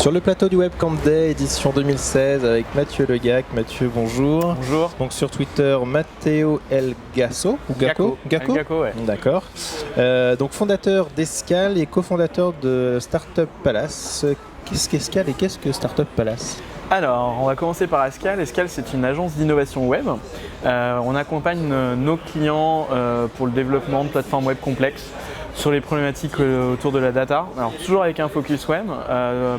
Sur le plateau du Webcamp Day, édition 2016, avec Mathieu Legac. Mathieu, bonjour. Bonjour. Donc sur Twitter, Matteo El Gasso, ou Gacco. Gacco, ouais. D'accord. Donc fondateur d'Escale et cofondateur de Startup Palace. Qu'est-ce qu'Escale et qu'est-ce que Startup Palace ? Alors, on va commencer par Escale. Escale, c'est une agence d'innovation web. On accompagne nos clients pour le développement de plateformes web complexes sur les problématiques autour de la data. Alors, toujours avec un focus web,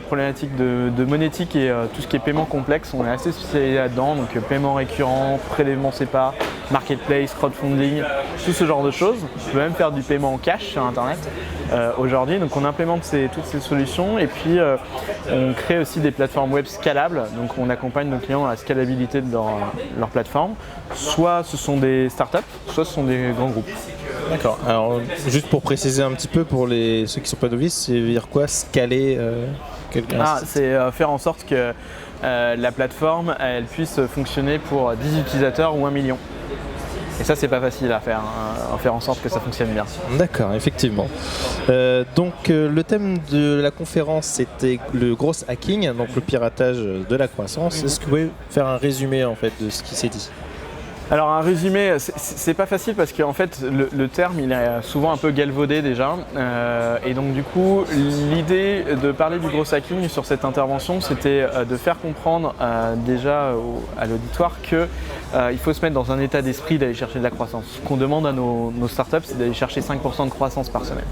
problématiques de monétique et tout ce qui est paiement complexe. On est assez spécialisé là-dedans, donc paiement récurrent, prélèvement SEPA, marketplace, crowdfunding, tout ce genre de choses. On peut même faire du paiement en cash sur Internet aujourd'hui. Donc, on implémente toutes ces solutions et puis on crée aussi des plateformes web scalables. Donc, on accompagne nos clients à la scalabilité de leur plateforme. Soit ce sont des startups, soit ce sont des grands groupes. D'accord. Alors, juste pour préciser un petit peu pour ceux qui ne sont pas novices, c'est dire quoi, scaler c'est faire en sorte que la plateforme elle puisse fonctionner pour 10 utilisateurs ou 1 million. Et ça, c'est pas facile à faire, faire en sorte que ça fonctionne bien. D'accord, effectivement. Le thème de la conférence, c'était le gros hacking, donc le piratage de la croissance. Est-ce que vous pouvez faire un résumé en fait de ce qui s'est dit ? Alors un résumé, c'est pas facile parce qu'en fait le terme il est souvent un peu galvaudé déjà et donc du coup l'idée de parler du gros hacking sur cette intervention c'était de faire comprendre déjà à l'auditoire que il faut se mettre dans un état d'esprit d'aller chercher de la croissance. Ce qu'on demande à nos startups c'est d'aller chercher 5% de croissance par semaine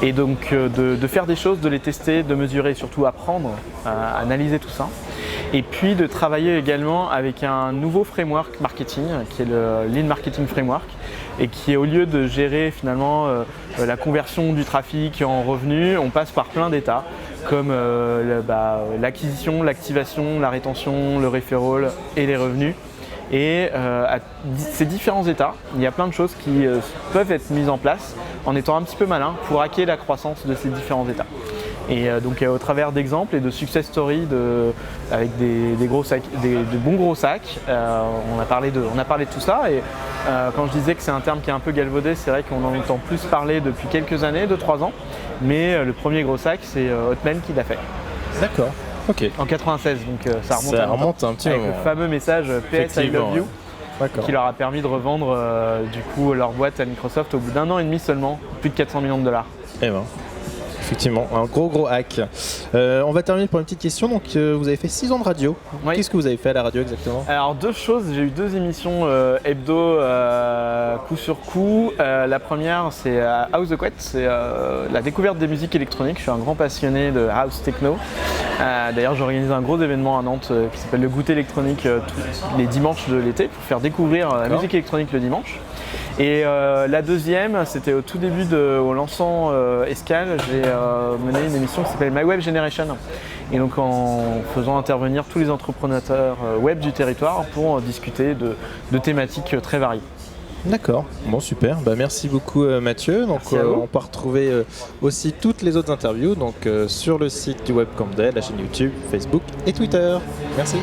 et donc de faire des choses, de les tester, de mesurer et surtout apprendre, analyser tout ça. Et puis de travailler également avec un nouveau framework marketing qui est le Lean Marketing Framework et qui au lieu de gérer finalement la conversion du trafic en revenus, on passe par plein d'états comme l'acquisition, l'activation, la rétention, le referral et les revenus. Et à ces différents états, il y a plein de choses qui peuvent être mises en place en étant un petit peu malin pour hacker la croissance de ces différents états. Et donc au travers d'exemples et de success stories avec de bons gros sacs, on a parlé de tout ça et quand je disais que c'est un terme qui est un peu galvaudé, c'est vrai qu'on en entend plus parler depuis quelques années, 2-3 ans, mais le premier gros sac c'est Hotmail qui l'a fait. D'accord, ok. En 96, donc ça remonte un petit avec moment. le fameux message PS I love you qui leur a permis de revendre du coup leur boîte à Microsoft au bout d'1 an et demi seulement, plus de 400 millions de dollars. Eh ben. Effectivement, un gros hack. On va terminer par une petite question. Donc, vous avez fait 6 ans de radio. Oui. Qu'est-ce que vous avez fait à la radio exactement ? Alors, 2 choses. J'ai eu 2 émissions hebdo coup sur coup. La première, c'est House the Quet. C'est la découverte des musiques électroniques. Je suis un grand passionné de house techno. D'ailleurs, j'organise un gros événement à Nantes qui s'appelle le goûter électronique tous les dimanches de l'été pour faire découvrir la musique électronique le dimanche. Et la deuxième, c'était au tout début au lancement Escale, j'ai mené une émission qui s'appelle My Web Generation. Et donc en faisant intervenir tous les entrepreneurs web du territoire pour discuter de thématiques très variées. D'accord, bon super, merci beaucoup Mathieu. Donc on peut retrouver aussi toutes les autres interviews sur le site du Webcamp Day, la chaîne YouTube, Facebook et Twitter. Merci.